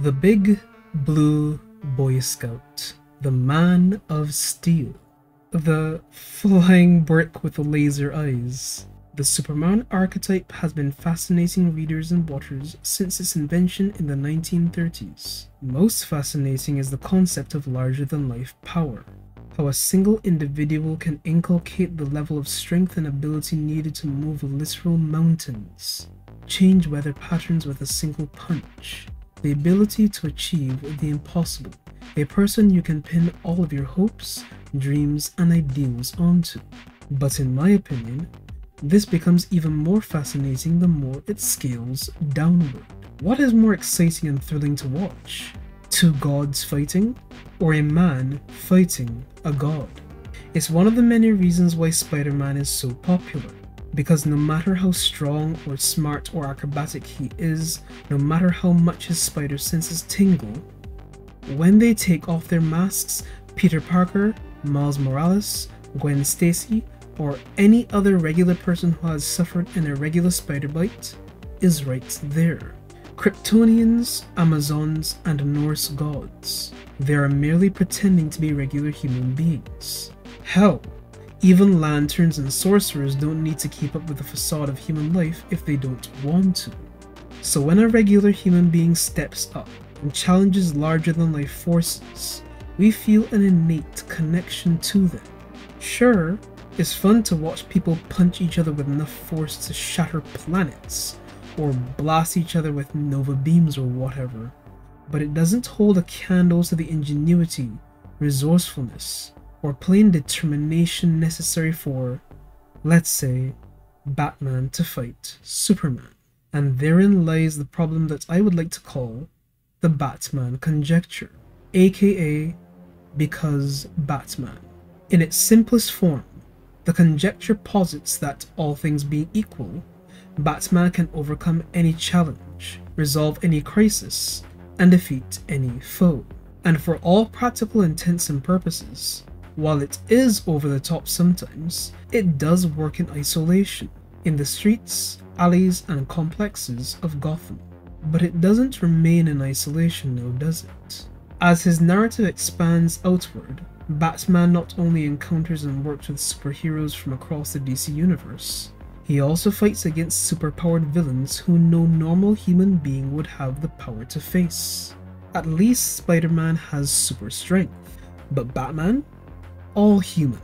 The Big Blue Boy Scout, the Man of Steel, the Flying Brick with the Laser Eyes. The Superman archetype has been fascinating readers and watchers since its invention in the 1930s. Most fascinating is the concept of larger-than-life power. How a single individual can inculcate the level of strength and ability needed to move literal mountains, change weather patterns with a single punch, the ability to achieve the impossible, a person you can pin all of your hopes, dreams, and ideals onto. But in my opinion, this becomes even more fascinating the more it scales downward. What is more exciting and thrilling to watch? Two gods fighting, or a man fighting a god? It's one of the many reasons why Spider-Man is so popular. Because no matter how strong or smart or acrobatic he is, no matter how much his spider senses tingle, when they take off their masks, Peter Parker, Miles Morales, Gwen Stacy, or any other regular person who has suffered an irregular spider bite is right there. Kryptonians, Amazons, and Norse gods. They are merely pretending to be regular human beings. Hell, even lanterns and sorcerers don't need to keep up with the facade of human life if they don't want to. So when a regular human being steps up and challenges larger-than-life forces, we feel an innate connection to them. Sure, it's fun to watch people punch each other with enough force to shatter planets, or blast each other with nova beams or whatever, but it doesn't hold a candle to the ingenuity, resourcefulness, or plain determination necessary for, let's say, Batman to fight Superman. And therein lies the problem that I would like to call the Batman conjecture, aka because Batman. In its simplest form, the conjecture posits that, all things being equal, Batman can overcome any challenge, resolve any crisis, and defeat any foe. And for all practical intents and purposes, while it is over the top sometimes, it does work in isolation, in the streets, alleys, and complexes of Gotham. But it doesn't remain in isolation now, does it? As his narrative expands outward, Batman not only encounters and works with superheroes from across the DC universe, he also fights against superpowered villains who no normal human being would have the power to face. At least Spider-Man has super strength, but Batman? All human.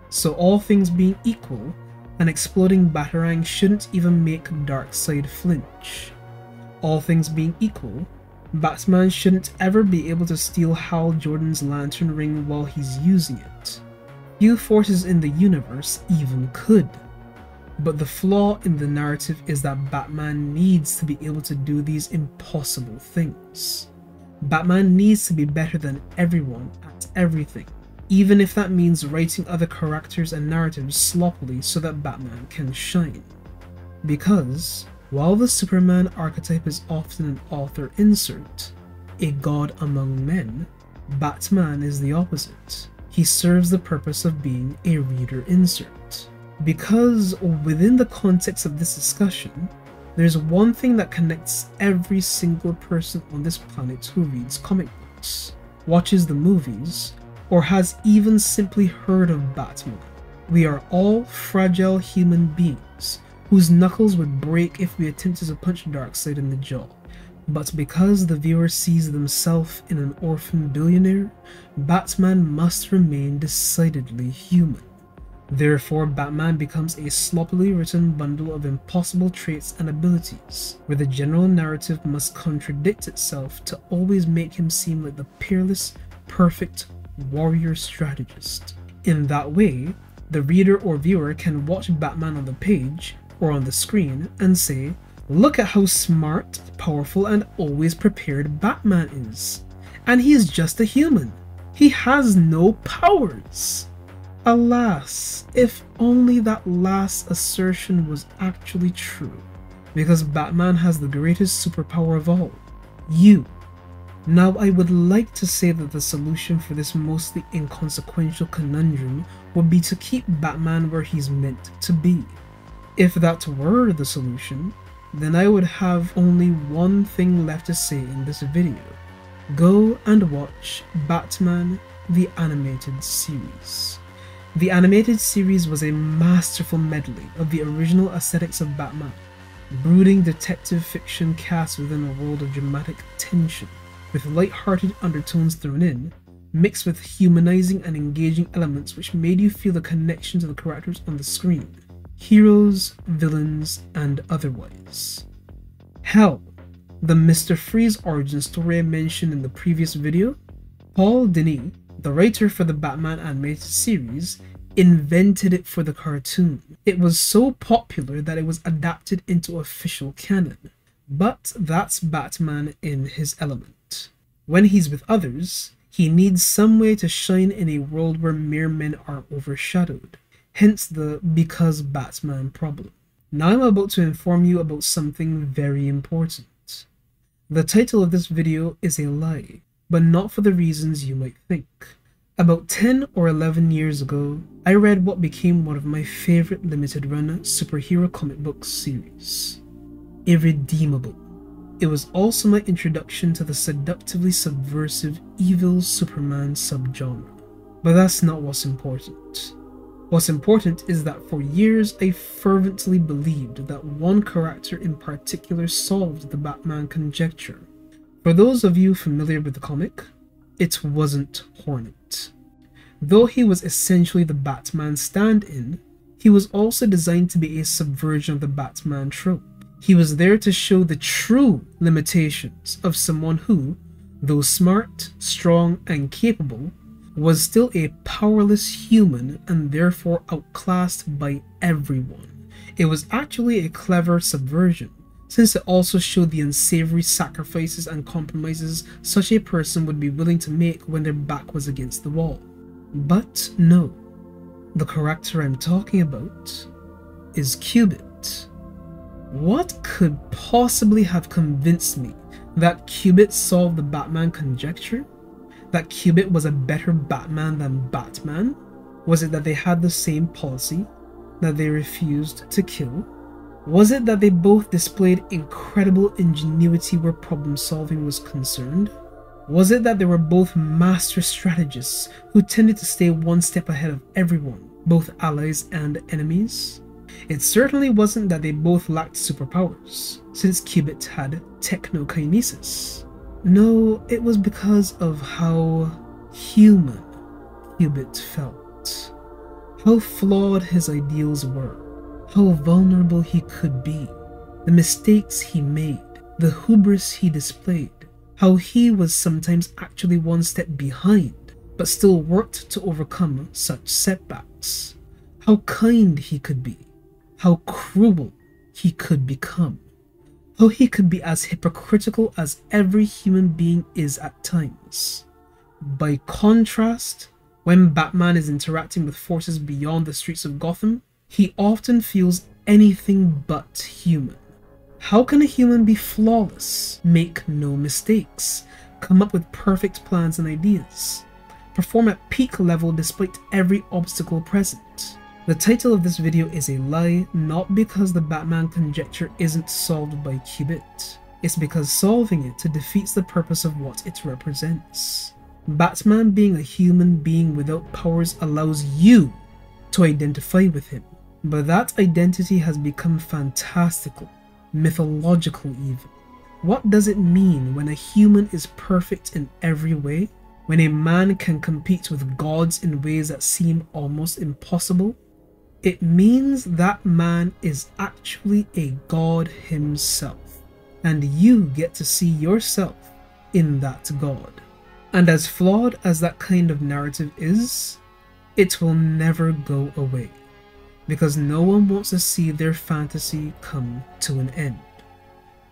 So all things being equal, an exploding batarang shouldn't even make Darkseid flinch. All things being equal, Batman shouldn't ever be able to steal Hal Jordan's lantern ring while he's using it. Few forces in the universe even could. But the flaw in the narrative is that Batman needs to be able to do these impossible things. Batman needs to be better than everyone at everything, even if that means writing other characters and narratives sloppily so that Batman can shine. Because, while the Superman archetype is often an author insert, a god among men, Batman is the opposite. He serves the purpose of being a reader insert. Because within the context of this discussion, there's one thing that connects every single person on this planet who reads comic books, watches the movies, or has even simply heard of Batman. We are all fragile human beings whose knuckles would break if we attempted to punch Darkseid in the jaw. But because the viewer sees themselves in an orphan billionaire, Batman must remain decidedly human. Therefore, Batman becomes a sloppily written bundle of impossible traits and abilities, where the general narrative must contradict itself to always make him seem like the peerless, perfect warrior strategist. In that way, the reader or viewer can watch Batman on the page or on the screen and say, look at how smart, powerful, and always prepared Batman is. And he is just a human. He has no powers. Alas, if only that last assertion was actually true, because Batman has the greatest superpower of all, you. Now, I would like to say that the solution for this mostly inconsequential conundrum would be to keep Batman where he's meant to be. If that were the solution, then I would have only one thing left to say in this video. Go and watch Batman the Animated Series. The animated series was a masterful medley of the original aesthetics of Batman, brooding detective fiction cast within a world of dramatic tension, with light-hearted undertones thrown in, mixed with humanizing and engaging elements which made you feel a connection to the characters on the screen, heroes, villains, and otherwise. Hell, the Mr. Freeze origin story I mentioned in the previous video, Paul Dini, the writer for the Batman animated series, invented it for the cartoon. It was so popular that it was adapted into official canon. But that's Batman in his element. When he's with others, he needs some way to shine in a world where mere men are overshadowed. Hence the "because Batman" problem. Now I'm about to inform you about something very important. The title of this video is a lie, but not for the reasons you might think. About 10 or 11 years ago, I read what became one of my favorite limited run superhero comic book series, Irredeemable. It was also my introduction to the seductively subversive evil Superman subgenre. But that's not what's important. What's important is that for years I fervently believed that one character in particular solved the Batman conjecture. For those of you familiar with the comic, it wasn't Hornet. Though he was essentially the Batman stand-in, he was also designed to be a subversion of the Batman trope. He was there to show the true limitations of someone who, though smart, strong, and capable, was still a powerless human and therefore outclassed by everyone. It was actually a clever subversion, since it also showed the unsavory sacrifices and compromises such a person would be willing to make when their back was against the wall. But no, the character I'm talking about is Cubit. What could possibly have convinced me that Cubit solved the Batman conjecture? That Cubit was a better Batman than Batman? Was it that they had the same policy, that they refused to kill? Was it that they both displayed incredible ingenuity where problem solving was concerned? Was it that they were both master strategists who tended to stay one step ahead of everyone, both allies and enemies? It certainly wasn't that they both lacked superpowers, since Cubit had technokinesis. No, it was because of how human Cubit felt, how flawed his ideals were, how vulnerable he could be, the mistakes he made, the hubris he displayed, how he was sometimes actually one step behind, but still worked to overcome such setbacks, how kind he could be, how cruel he could become, how he could be as hypocritical as every human being is at times. By contrast, when Batman is interacting with forces beyond the streets of Gotham, he often feels anything but human. How can a human be flawless, make no mistakes, come up with perfect plans and ideas, perform at peak level despite every obstacle present? The title of this video is a lie, not because the Batman conjecture isn't solved by Cubit. It's because solving it defeats the purpose of what it represents. Batman being a human being without powers allows you to identify with him, but that identity has become fantastical, mythological even. What does it mean when a human is perfect in every way? When a man can compete with gods in ways that seem almost impossible? It means that man is actually a god himself, and you get to see yourself in that god. And as flawed as that kind of narrative is, it will never go away, because no one wants to see their fantasy come to an end.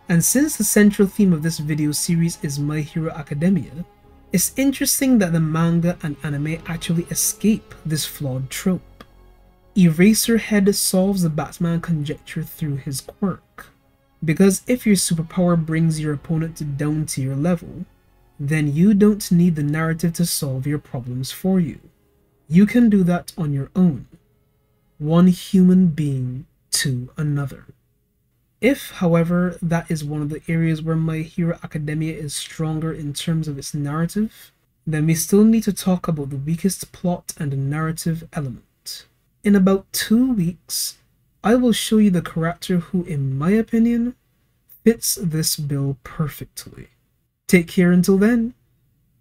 And since the central theme of this video series is My Hero Academia, it's interesting that the manga and anime actually escape this flawed trope. Eraserhead solves the Batman conjecture through his quirk, because if your superpower brings your opponent down to your level, then you don't need the narrative to solve your problems for you. You can do that on your own, one human being to another. If, however, that is one of the areas where My Hero Academia is stronger in terms of its narrative, then we still need to talk about the weakest plot and narrative element. In about 2 weeks, I will show you the character who, in my opinion, fits this bill perfectly. Take care until then.